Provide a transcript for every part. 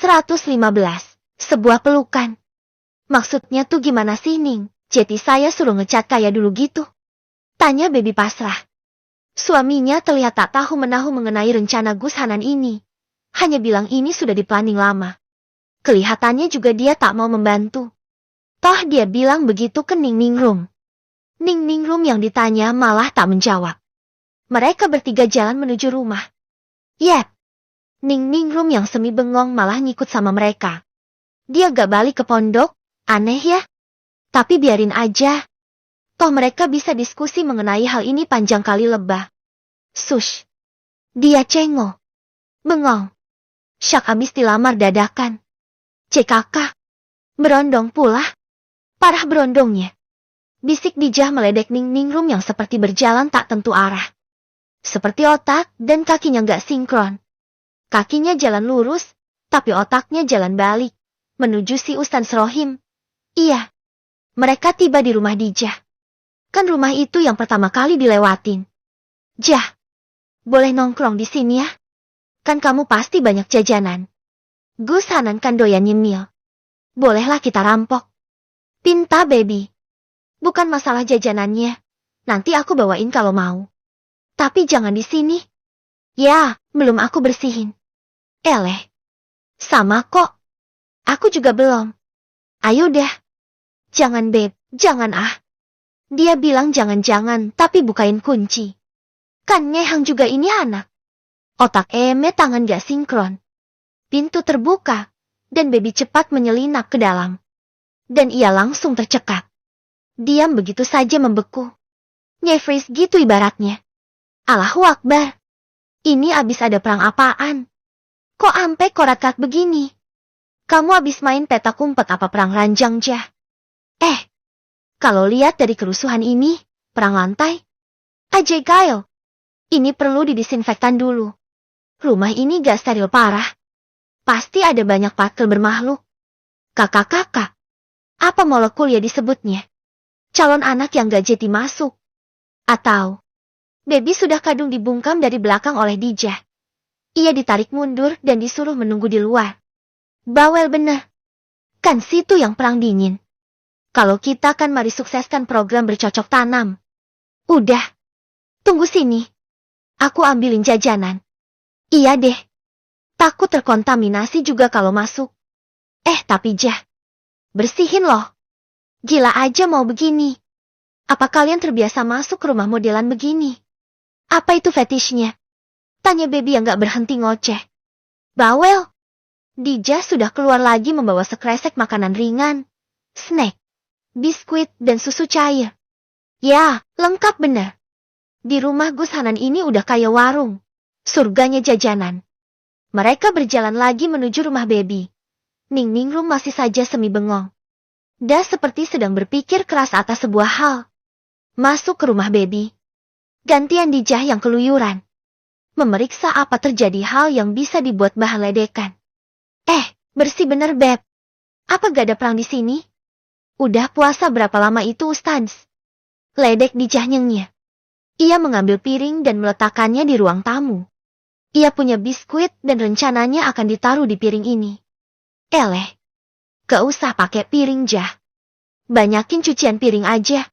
115. Sebuah pelukan. Maksudnya tuh gimana sih, Ning? Jadi saya suruh ngecat kayak dulu gitu? Tanya Baby pasrah. Suaminya terlihat tak tahu-menahu mengenai rencana Gus Hanan ini. Hanya bilang ini sudah diplanning lama. Kelihatannya juga dia tak mau membantu. Toh dia bilang begitu ke Ning Ningrum. Ning Ningrum yang ditanya malah tak menjawab. Mereka bertiga jalan menuju rumah. Yep. Ning Ningrum yang semi bengong malah ngikut sama mereka. Dia gak balik ke pondok, aneh ya? Tapi biarin aja. Toh mereka bisa diskusi mengenai hal ini panjang kali lebah. Sush. Dia cengok. Bengong. Syak habis dilamar dadakan. CKK. Berondong pula. Parah berondongnya. Bisik Dijah meledek Ning Ningrum yang seperti berjalan tak tentu arah. Seperti otak dan kakinya gak sinkron. Kakinya jalan lurus, tapi otaknya jalan balik, menuju si Ustaz Rohim. Iya. Mereka tiba di rumah Dijah. Kan rumah itu yang pertama kali dilewatin. Jah. Boleh nongkrong di sini ya? Kan kamu pasti banyak jajanan. Gus Hanan kan doyan nyemil. Bolehlah kita rampok. Pinta Baby. Bukan masalah jajanannya. Nanti aku bawain kalau mau. Tapi jangan di sini. Ya, belum aku bersihin. Eleh. Sama kok. Aku juga belum. Ayo dah. Jangan Beb, jangan ah. Dia bilang jangan-jangan tapi bukain kunci. Kan ngehang juga ini anak. Otak tangan gak sinkron. Pintu terbuka, dan Baby cepat menyelinap ke dalam. Dan ia langsung tercekat. Diam begitu saja membeku. Nyefreeze gitu ibaratnya. Allahu Akbar. Ini abis ada perang apaan? Kok ampe korat-kat begini? Kamu abis main petak umpet apa perang ranjang jah? Kalau lihat dari kerusuhan ini, perang lantai? Ajaib. Ini perlu didisinfektan dulu. Rumah ini gak steril parah. Pasti ada banyak partikel bermakhluk. Kakak-kakak. Apa molekul ya disebutnya? Calon anak yang gak jadi masuk. Atau Baby sudah kadung dibungkam dari belakang oleh Dijah. Ia ditarik mundur dan disuruh menunggu di luar. Bawel bener. Kan situ yang perang dingin. Kalau kita kan mari sukseskan program bercocok tanam. Udah. Tunggu sini. Aku ambilin jajanan. Iya deh. Takut terkontaminasi juga kalau masuk. Tapi Jah. Bersihin loh. Gila aja mau begini. Apa kalian terbiasa masuk ke rumah modelan begini? Apa itu fetishnya? Tanya Baby yang gak berhenti ngoceh. Bawel. Dijah sudah keluar lagi membawa sekresek makanan ringan. Snack. Biskuit dan susu cair. Ya, lengkap bener. Di rumah Gus Hanan ini udah kayak warung. Surganya jajanan. Mereka berjalan lagi menuju rumah Baby. Ning Ningrum masih saja semi bengong. Dah seperti sedang berpikir keras atas sebuah hal. Masuk ke rumah Baby. Gantian Dijah yang keluyuran. Memeriksa apa terjadi hal yang bisa dibuat bahan ledekan. Bersih bener Beb. Apa gak ada perang di sini? Udah puasa berapa lama itu Ustaz? Ledek Dijah nyengnya. Ia mengambil piring dan meletakkannya di ruang tamu. Ia punya biskuit dan rencananya akan ditaruh di piring ini. Eleh. Gak usah pakai piring Jah. Banyakin cucian piring aja.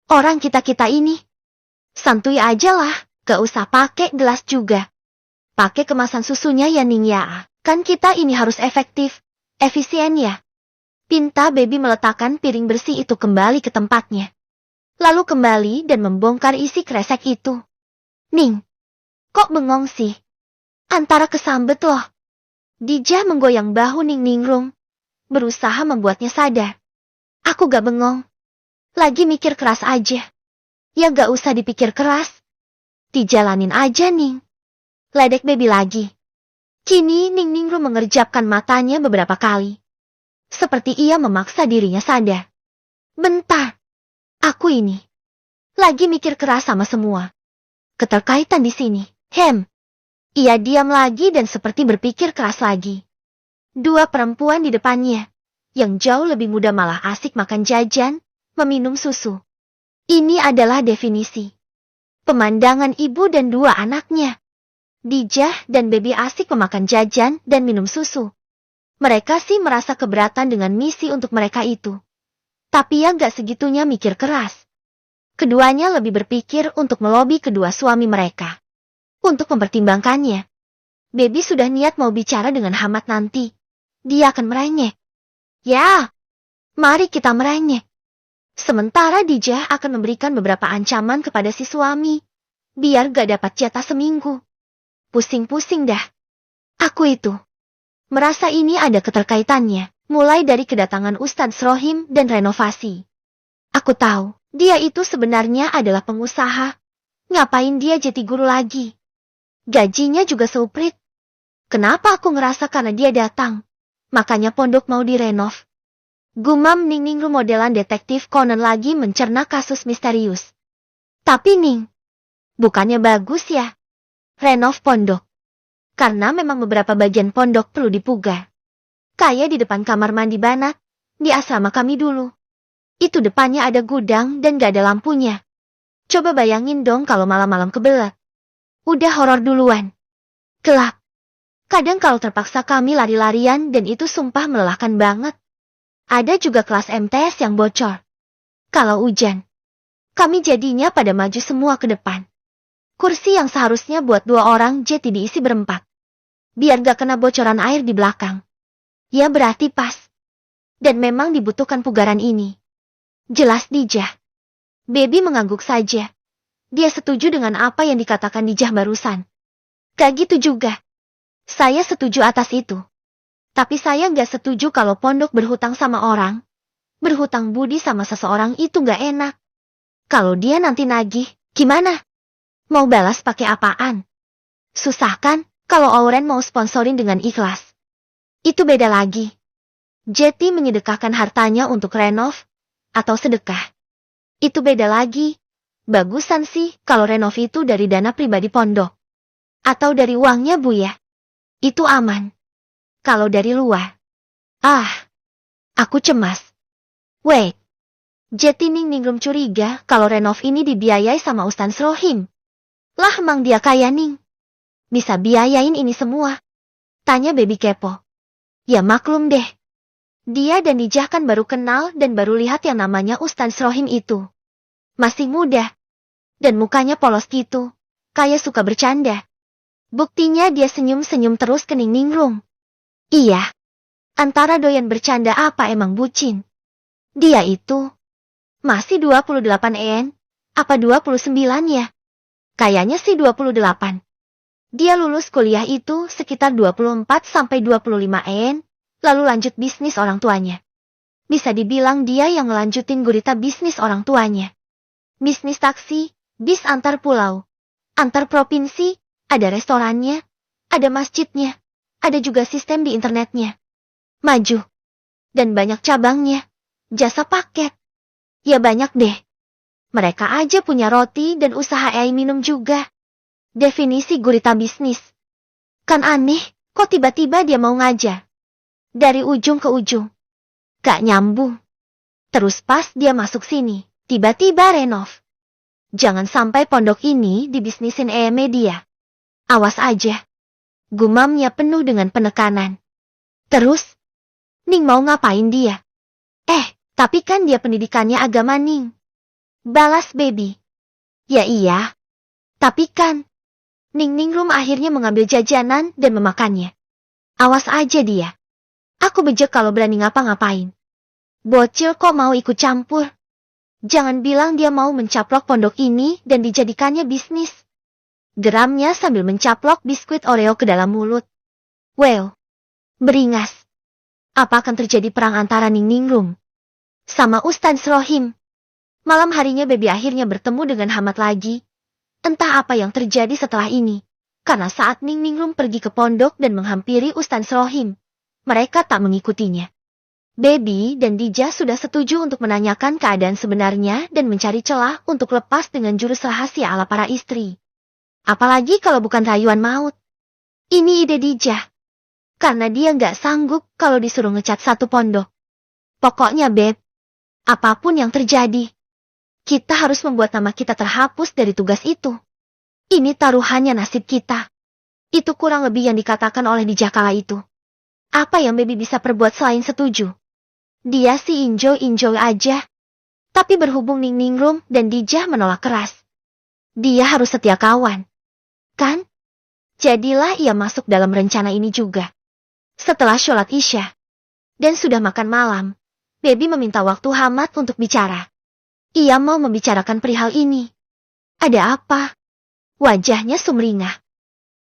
Orang kita-kita ini. Santuy aja lah, gak usah pakai gelas juga. Pakai kemasan susunya ya Ning ya. Kan kita ini harus efektif, efisien ya. Pinta Baby meletakkan piring bersih itu kembali ke tempatnya. Lalu kembali dan membongkar isi kresek itu. Ning, kok bengong sih? Antara kesambet loh. Dijah menggoyang bahu Ning Ningrum, berusaha membuatnya sadar. Aku gak bengong. Lagi mikir keras aja. Ya gak usah dipikir keras. Dijalanin aja Ning. Ledek Baby lagi. Kini Ning Ningrum mengerjapkan matanya beberapa kali. Seperti ia memaksa dirinya sadar. Bentar. Aku ini. Lagi mikir keras sama semua. Keterkaitan di sini. Ia diam lagi dan seperti berpikir keras lagi. Dua perempuan di depannya. Yang jauh lebih muda malah asik makan jajan, meminum susu. Ini adalah definisi. Pemandangan ibu dan dua anaknya. Dijah dan Baby asik memakan jajan dan minum susu. Mereka sih merasa keberatan dengan misi untuk mereka itu. Tapi ya gak segitunya mikir keras. Keduanya lebih berpikir untuk melobi kedua suami mereka. Untuk mempertimbangkannya. Baby sudah niat mau bicara dengan Hamad nanti. Dia akan merengek. Ya, mari kita merengek. Sementara Dijah akan memberikan beberapa ancaman kepada si suami. Biar gak dapat jatah seminggu. Pusing-pusing dah. Aku itu merasa ini ada keterkaitannya. Mulai dari kedatangan Ustadz Rohim dan renovasi. Aku tahu, dia itu sebenarnya adalah pengusaha. Ngapain dia jadi guru lagi? Gajinya juga seuprit. Kenapa aku ngerasa karena dia datang? Makanya pondok mau direnov. Gumam Ning modelan detektif Conan lagi mencerna kasus misterius. Tapi Ning, bukannya bagus ya? Renov pondok. Karena memang beberapa bagian pondok perlu dipugar. Kayak di depan kamar mandi Banat, di asrama kami dulu. Itu depannya ada gudang dan gak ada lampunya. Coba bayangin dong kalau malam-malam kebelat. Udah horor duluan. Gelap. Kadang kalau terpaksa kami lari-larian dan itu sumpah melelahkan banget. Ada juga kelas MTS yang bocor. Kalau hujan, kami jadinya pada maju semua ke depan. Kursi yang seharusnya buat 2 orang jadi diisi berempat. Biar gak kena bocoran air di belakang. Ya berarti pas. Dan memang dibutuhkan pugaran ini. Jelas Dijah. Baby mengangguk saja. Dia setuju dengan apa yang dikatakan Dijah barusan. Gak gitu juga. Saya setuju atas itu. Tapi saya gak setuju kalau pondok berhutang sama orang. Berhutang budi sama seseorang itu gak enak. Kalau dia nanti nagih, gimana? Mau balas pakai apaan? Susah kan kalau Auren mau sponsorin dengan ikhlas. Itu beda lagi. Jeti menyedekahkan hartanya untuk renov, atau sedekah. Itu beda lagi. Bagusan sih kalau renov itu dari dana pribadi pondok. Atau dari uangnya Bu ya. Itu aman. Kalau dari luar. Aku cemas. Wait. Jeti Ningrum curiga kalau renov ini dibiayai sama Ustadz Rohim. Lah emang dia kaya Ning. Bisa biayain ini semua. Tanya Baby kepo. Ya maklum deh. Dia dan Dijah kan baru kenal dan baru lihat yang namanya Ustadz Rohim itu. Masih muda. Dan mukanya polos gitu. Kayak suka bercanda. Buktinya dia senyum-senyum terus ke Ningrum. Iya. Antara doyan bercanda apa emang bucin. Dia itu masih 28 en. Apa 29 ya? Kayaknya sih 28. Dia lulus kuliah itu sekitar 24 sampai 25 en, lalu lanjut bisnis orang tuanya. Bisa dibilang dia yang ngelanjutin gurita bisnis orang tuanya. Bisnis taksi, bis antar pulau, antar provinsi, ada restorannya, ada masjidnya, ada juga sistem di internetnya. Maju. Dan banyak cabangnya. Jasa paket. Ya banyak deh. Mereka aja punya roti dan usaha air minum juga. Definisi gurita bisnis. Kan aneh, kok tiba-tiba dia mau ngajar. Dari ujung ke ujung. Gak nyambung. Terus pas dia masuk sini, tiba-tiba renov. Jangan sampai pondok ini dibisnisin media. Awas aja. Gumamnya penuh dengan penekanan. Terus, Ning mau ngapain dia? Tapi kan dia pendidikannya agama Ning. Balas Baby. Ya iya. Tapi kan, Ningrum akhirnya mengambil jajanan dan memakannya. Awas aja dia. Aku bejek kalau berani ngapa-ngapain. Bocil kok mau ikut campur? Jangan bilang dia mau mencaplok pondok ini dan dijadikannya bisnis. Geramnya sambil mencaplok biskuit Oreo ke dalam mulut. Well, beringas. Apa akan terjadi perang antara Ningrum sama Ustadz Rohim? Malam harinya Baby akhirnya bertemu dengan Hamad lagi. Entah apa yang terjadi setelah ini. Karena saat Ningrum pergi ke pondok dan menghampiri Ustadz Rohim, mereka tak mengikutinya. Baby dan Dijah sudah setuju untuk menanyakan keadaan sebenarnya dan mencari celah untuk lepas dengan jurus rahasia ala para istri. Apalagi kalau bukan rayuan maut. Ini ide Dijah. Karena dia nggak sanggup kalau disuruh ngecat satu pondok. Pokoknya Beb, apapun yang terjadi, kita harus membuat nama kita terhapus dari tugas itu. Ini taruhannya nasib kita. Itu kurang lebih yang dikatakan oleh Dijah kala itu. Apa yang Baby bisa perbuat selain setuju? Dia sih enjoy aja. Tapi berhubung Ning Ningrum dan Dijah menolak keras. Dia harus setia kawan. Kan? Jadilah ia masuk dalam rencana ini juga. Setelah sholat Isya dan sudah makan malam, Baby meminta waktu Hamad untuk bicara. Ia mau membicarakan perihal ini. Ada apa? Wajahnya sumringah.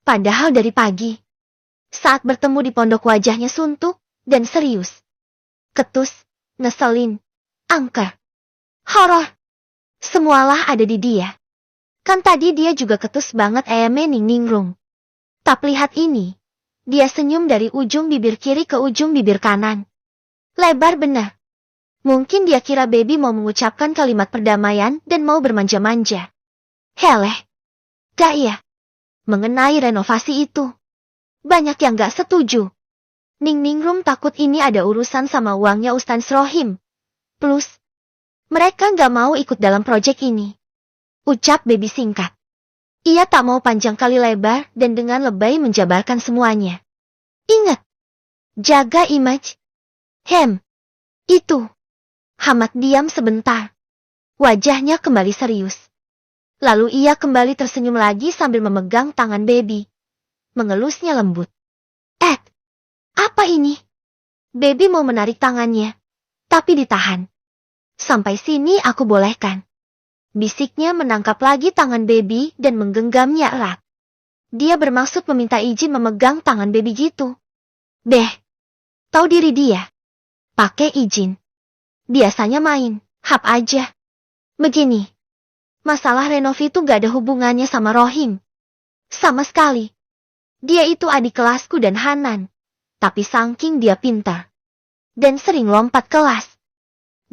Padahal dari pagi, saat bertemu di pondok wajahnya suntuk dan serius. Ketus, ngeselin, angker, horor. Semualah ada di dia. Kan tadi dia juga ketus banget Ning Ningrum. Tapi lihat ini. Dia senyum dari ujung bibir kiri ke ujung bibir kanan. Lebar benar. Mungkin dia kira Baby mau mengucapkan kalimat perdamaian dan mau bermanja-manja. Heleh. Gak ya? Mengenai renovasi itu. Banyak yang gak setuju. Ning Ningrum takut ini ada urusan sama uangnya Ustaz Rohim. Plus, mereka gak mau ikut dalam proyek ini. Ucap Baby singkat. Ia tak mau panjang kali lebar dan dengan lebay menjabarkan semuanya. Ingat, jaga image. Itu. Hamad diam sebentar. Wajahnya kembali serius. Lalu ia kembali tersenyum lagi sambil memegang tangan Baby. Mengelusnya lembut. Apa ini? Baby mau menarik tangannya, tapi ditahan. Sampai sini aku bolehkan. Bisiknya menangkap lagi tangan Baby dan menggenggamnya erat. Dia bermaksud meminta izin memegang tangan Baby gitu. Tahu diri dia. Pakai izin. Biasanya main, hap aja. Begini. Masalah Renovi itu gak ada hubungannya sama Rohim. Sama sekali. Dia itu adik kelasku dan Hanan. Tapi saking dia pintar. Dan sering lompat kelas.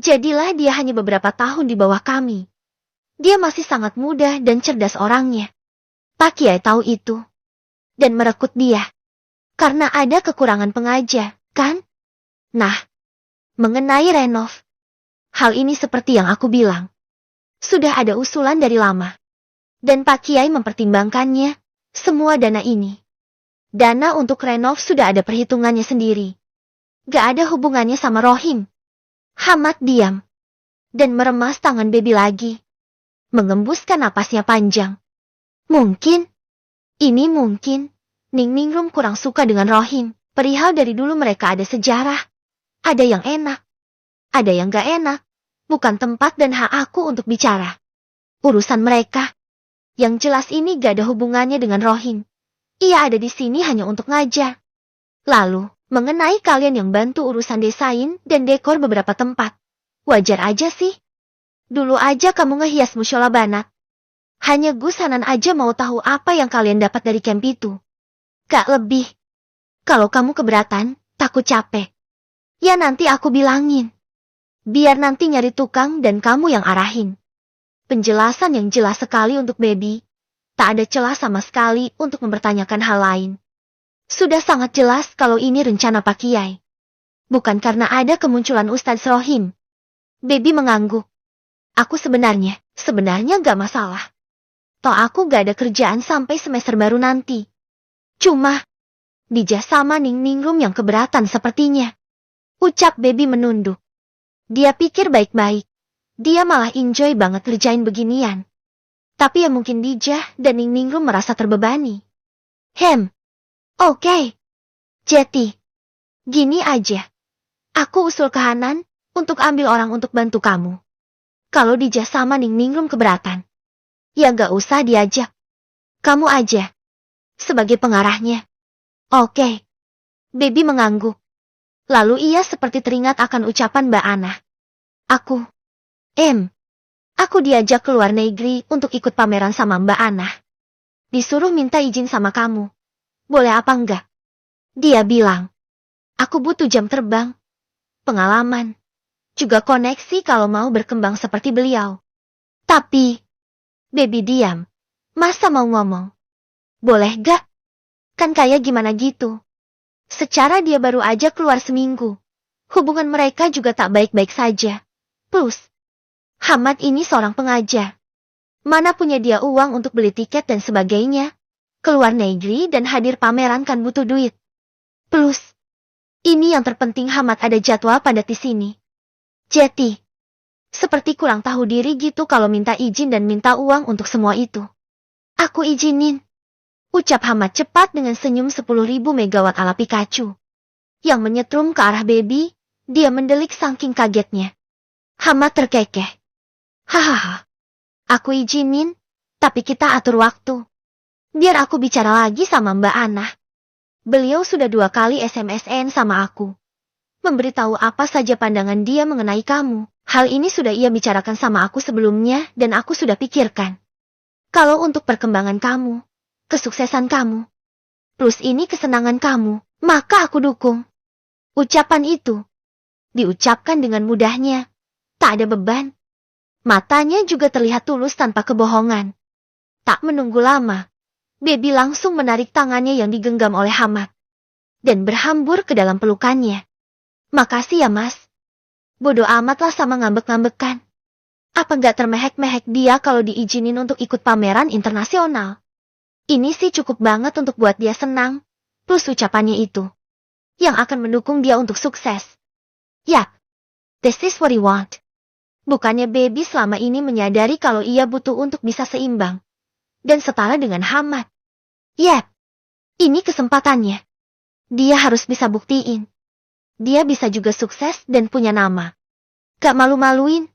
Jadilah dia hanya beberapa tahun di bawah kami. Dia masih sangat muda dan cerdas orangnya. Pak Kiai tahu itu. Dan merekrut dia. Karena ada kekurangan pengajar, kan? Nah, mengenai Renov. Hal ini seperti yang aku bilang. Sudah ada usulan dari lama. Dan Pak Kiai mempertimbangkannya, semua dana ini. Dana untuk Renov sudah ada perhitungannya sendiri. Gak ada hubungannya sama Rohim. Hamad diam. Dan meremas tangan Baby lagi. Mengembuskan napasnya panjang. Mungkin. Ini mungkin. Ning Ningrum kurang suka dengan Rohim. Perihal dari dulu mereka ada sejarah. Ada yang enak. Ada yang gak enak. Bukan tempat dan hak aku untuk bicara. Urusan mereka. Yang jelas ini gak ada hubungannya dengan Rohim. Ia ada di sini hanya untuk ngajar. Lalu, mengenai kalian yang bantu urusan desain dan dekor beberapa tempat. Wajar aja sih. Dulu aja kamu ngehias musyola Banat. Hanya Gus Hanan aja mau tahu apa yang kalian dapat dari camp itu. Gak lebih. Kalau kamu keberatan, takut capek. Ya nanti aku bilangin. Biar nanti nyari tukang dan kamu yang arahin. Penjelasan yang jelas sekali untuk Baby. Tak ada celah sama sekali untuk mempertanyakan hal lain. Sudah sangat jelas kalau ini rencana Pak Kiai. Bukan karena ada kemunculan Ustaz Rohim. Baby mengangguk. Aku sebenarnya gak masalah. Toh aku gak ada kerjaan sampai semester baru nanti. Cuma, Dijah sama Ning Ningrum yang keberatan sepertinya. Ucap Baby menunduk. Dia pikir baik-baik. Dia malah enjoy banget kerjain beginian. Tapi ya mungkin Dijah dan Ning Ningrum merasa terbebani. Oke. Jeti. Gini aja. Aku usul ke Hanan untuk ambil orang untuk bantu kamu. Kalau Dijah sama Ning Ningrum keberatan. Ya gak usah diajak. Kamu aja. Sebagai pengarahnya. Oke. Baby mengangguk. Lalu ia seperti teringat akan ucapan Mbak Ana. Aku diajak ke luar negeri untuk ikut pameran sama Mbak Ana. Disuruh minta izin sama kamu. Boleh apa enggak? Dia bilang. Aku butuh jam terbang. Pengalaman. Juga koneksi kalau mau berkembang seperti beliau. Tapi. Baby diam. Masa mau ngomong? Boleh gak? Kan kayak gimana gitu. Secara dia baru aja keluar seminggu. Hubungan mereka juga tak baik-baik saja. Plus. Hamad ini seorang pengajar. Mana punya dia uang untuk beli tiket dan sebagainya. Keluar negeri dan hadir pameran kan butuh duit. Plus, Ini yang terpenting, Hamad, ada jadwal padat di sini. Jeti. Seperti kurang tahu diri gitu kalau minta izin dan minta uang untuk semua itu. Aku izinin. Ucap Hamad cepat dengan senyum 10.000 megawatt ala Pikachu. Yang menyetrum ke arah baby, dia mendelik saking kagetnya. Hamad terkekeh. Hahaha. Aku izinin, tapi kita atur waktu. Biar aku bicara lagi sama Mbak Ana. Beliau sudah 2 kali SMS-an sama aku. Memberitahu apa saja pandangan dia mengenai kamu. Hal ini sudah ia bicarakan sama aku sebelumnya dan aku sudah pikirkan. Kalau untuk perkembangan kamu, kesuksesan kamu, plus ini kesenangan kamu, maka aku dukung. Ucapan itu diucapkan dengan mudahnya, tak ada beban. Matanya juga terlihat tulus tanpa kebohongan. Tak menunggu lama, baby langsung menarik tangannya yang digenggam oleh Hamad dan berhambur ke dalam pelukannya. Makasih ya, Mas. Bodoh amatlah sama ngambek-ngambekan. Apa nggak termehek-mehek dia kalau diizinin untuk ikut pameran internasional? Ini sih cukup banget untuk buat dia senang, plus ucapannya itu yang akan mendukung dia untuk sukses. Ya, this is what he want. Bukannya baby selama ini menyadari kalau ia butuh untuk bisa seimbang dan setara dengan Hamad. Yap, ini kesempatannya. Dia harus bisa buktiin. Dia bisa juga sukses dan punya nama. Gak malu-maluin.